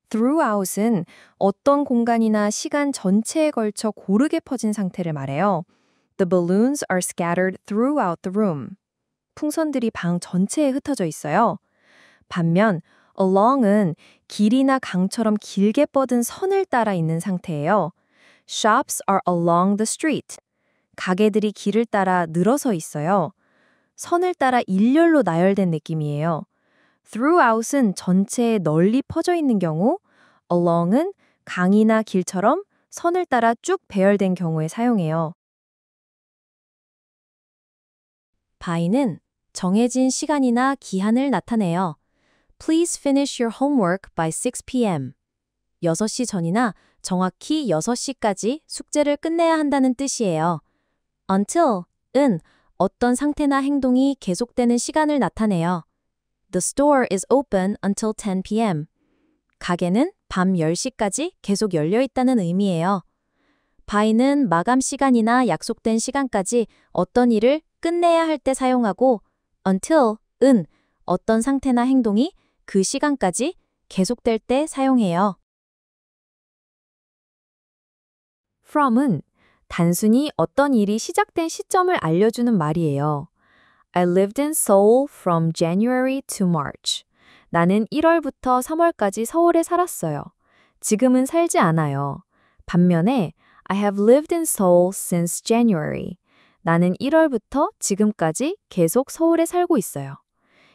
throughout은 어떤 공간이나 시간 전체에 걸쳐 고르게 퍼진 상태를 말해요. The balloons are scattered throughout the room. 풍선들이 방 전체에 흩어져 있어요. 반면 along은 길이나 강처럼 길게 뻗은 선을 따라 있는 상태예요. Shops are along the street. 가게들이 길을 따라 늘어서 있어요. 선을 따라 일렬로 나열된 느낌이에요. throughout은 전체에 널리 퍼져 있는 경우, along은 강이나 길처럼 선을 따라 쭉 배열된 경우에 사용해요. by는 정해진 시간이나 기한을 나타내요. Please finish your homework by 6 p.m. 6시 전이나 정확히 6시까지 숙제를 끝내야 한다는 뜻이에요. until은 어떤 상태나 행동이 계속되는 시간을 나타내요. The store is open until 10 p.m. 가게는 밤 10시까지 계속 열려 있다는 의미예요. by는 마감 시간이나 약속된 시간까지 어떤 일을 끝내야 할 때 사용하고 until은 어떤 상태나 행동이 그 시간까지 계속될 때 사용해요. from은 단순히 어떤 일이 시작된 시점을 알려주는 말이에요. I lived in Seoul from January to March. 나는 1월부터 3월까지 서울에 살았어요. 지금은 살지 않아요. 반면에 I have lived in Seoul since January. 나는 1월부터 지금까지 계속 서울에 살고 있어요.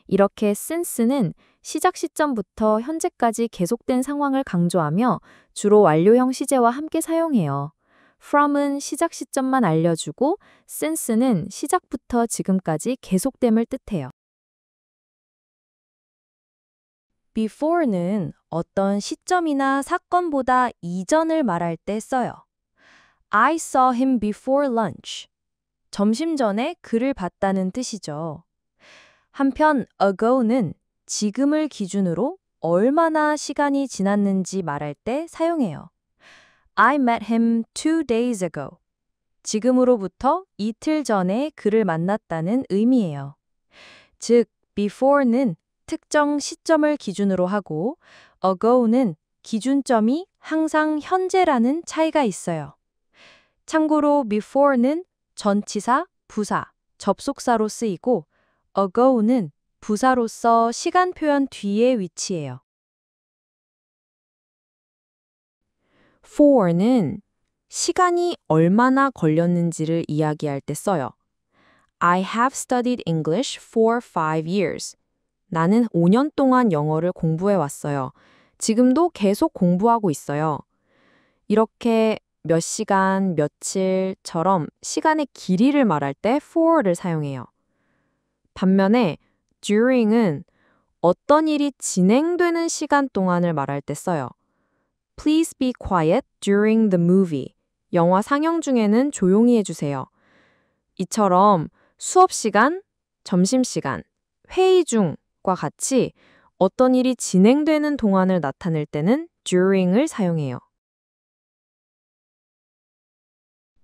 이렇게 since는 시작 시점부터 현재까지 계속된 상황을 강조하며 주로 완료형 시제와 함께 사용해요. from은 시작 시점만 알려주고 since는 시작부터 지금까지 계속됨을 뜻해요. before는 어떤 시점이나 사건보다 이전을 말할 때 써요. I saw him before lunch. 점심 전에 그를 봤다는 뜻이죠. 한편 ago는 지금을 기준으로 얼마나 시간이 지났는지 말할 때 사용해요. I met him 2 days ago. 지금으로부터 이틀 전에 그를 만났다는 의미예요. 즉, before는 특정 시점을 기준으로 하고 ago는 기준점이 항상 현재라는 차이가 있어요. 참고로 before는 전치사, 부사, 접속사로 쓰이고 ago는 부사로서 시간 표현 뒤에 위치해요. for는 시간이 얼마나 걸렸는지를 이야기할 때 써요. I have studied English for 5 years. 나는 5년 동안 영어를 공부해 왔어요. 지금도 계속 공부하고 있어요. 이렇게 몇 시간, 며칠처럼 시간의 길이를 말할 때 for를 사용해요. 반면에 during은 어떤 일이 진행되는 시간 동안을 말할 때 써요. Please be quiet during the movie. 영화 상영 중에는 조용히 해주세요. 이처럼 수업 시간, 점심시간, 회의 중과 같이 어떤 일이 진행되는 동안을 나타낼 때는 during을 사용해요.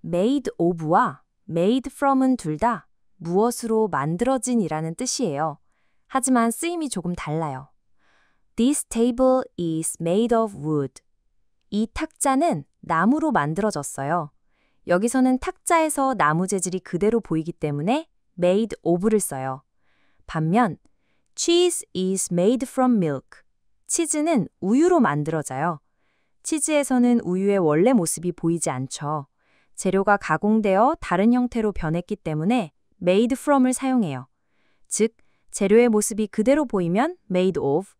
made of와 made from은 둘 다 무엇으로 만들어진이라는 뜻이에요. 하지만 쓰임이 조금 달라요. This table is made of wood. 이 탁자는 나무로 만들어졌어요. 여기서는 탁자에서 나무 재질이 그대로 보이기 때문에 made of를 써요. 반면 cheese is made from milk. 치즈는 우유로 만들어져요. 치즈에서는 우유의 원래 모습이 보이지 않죠. 재료가 가공되어 다른 형태로 변했기 때문에 made from을 사용해요. 즉, 재료의 모습이 그대로 보이면 made of,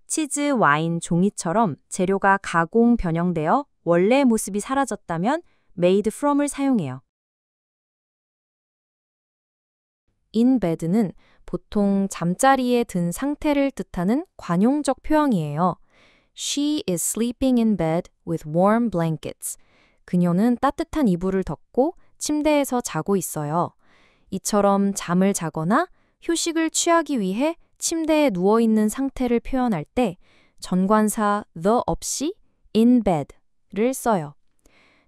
치즈, 와인, 종이처럼 재료가 가공, 변형되어 원래의 모습이 사라졌다면 made from을 사용해요. in bed는 보통 잠자리에 든 상태를 뜻하는 관용적 표현이에요. She is sleeping in bed with warm blankets. 그녀는 따뜻한 이불을 덮고 침대에서 자고 있어요. 이처럼 잠을 자거나 휴식을 취하기 위해 침대에 누워있는 상태를 표현할 때 전관사 the 없이 in bed를 써요.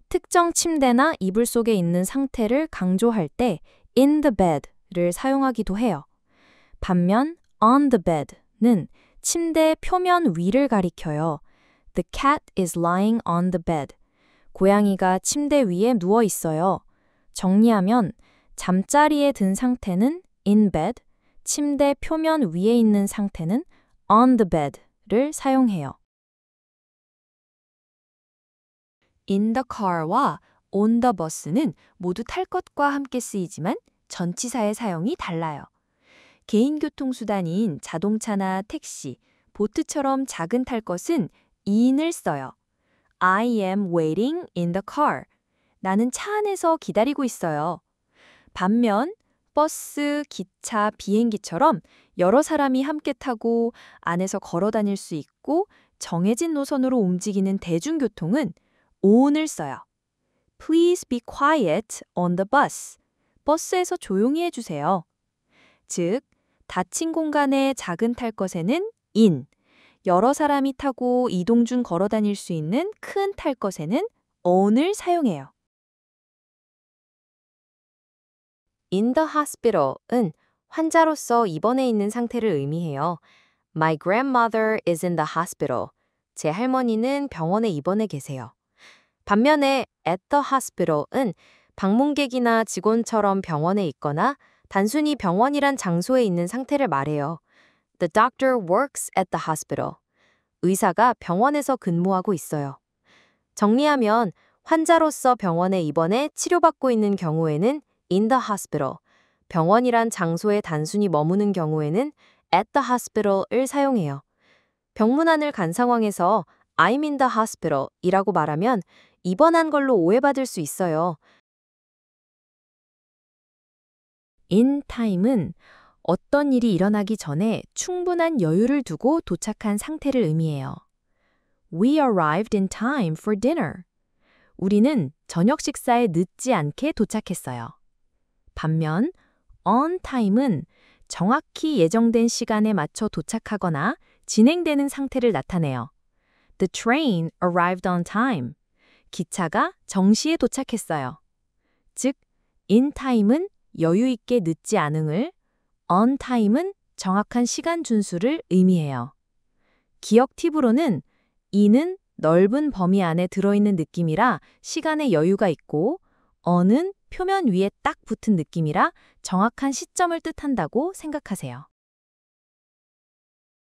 특정 침대나 이불 속에 있는 상태를 강조할 때 in the bed를 사용하기도 해요. 반면 on the bed는 침대 표면 위를 가리켜요. The cat is lying on the bed. 고양이가 침대 위에 누워 있어요. 정리하면 잠자리에 든 상태는 in bed, 침대 표면 위에 있는 상태는 on the bed를 사용해요. in the car와 on the bus는 모두 탈 것과 함께 쓰이지만 전치사의 사용이 달라요. 개인 교통수단인 자동차나 택시, 보트처럼 작은 탈 것은 in을 써요. I am waiting in the car. 나는 차 안에서 기다리고 있어요. 반면 버스, 기차, 비행기처럼 여러 사람이 함께 타고 안에서 걸어 다닐 수 있고 정해진 노선으로 움직이는 대중교통은 on을 써요. Please be quiet on the bus. 버스에서 조용히 해주세요. 즉, 닫힌 공간의 작은 탈 것에는 in, 여러 사람이 타고 이동 중 걸어 다닐 수 있는 큰 탈 것에는 on을 사용해요. In the hospital은 환자로서 입원해 있는 상태를 의미해요. My grandmother is in the hospital. 제 할머니는 병원에 입원해 계세요. 반면에 at the hospital은 방문객이나 직원처럼 병원에 있거나 단순히 병원이란 장소에 있는 상태를 말해요. The doctor works at the hospital. 의사가 병원에서 근무하고 있어요. 정리하면 환자로서 병원에 입원해 치료받고 있는 경우에는 in the hospital, 병원이란 장소에 단순히 머무는 경우에는 at the hospital을 사용해요. 병문안을 간 상황에서 I'm in the hospital 이라고 말하면 입원한 걸로 오해받을 수 있어요. in time은 어떤 일이 일어나기 전에 충분한 여유를 두고 도착한 상태를 의미해요. We arrived in time for dinner. 우리는 저녁 식사에 늦지 않게 도착했어요. 반면 on time은 정확히 예정된 시간에 맞춰 도착하거나 진행되는 상태를 나타내요. The train arrived on time. 기차가 정시에 도착했어요. 즉, in time은 여유 있게 늦지 않음을, on time은 정확한 시간 준수를 의미해요. 기억 팁으로는 in은 넓은 범위 안에 들어있는 느낌이라 시간에 여유가 있고 on은 표면 위에 딱 붙은 느낌이라 정확한 시점을 뜻한다고 생각하세요.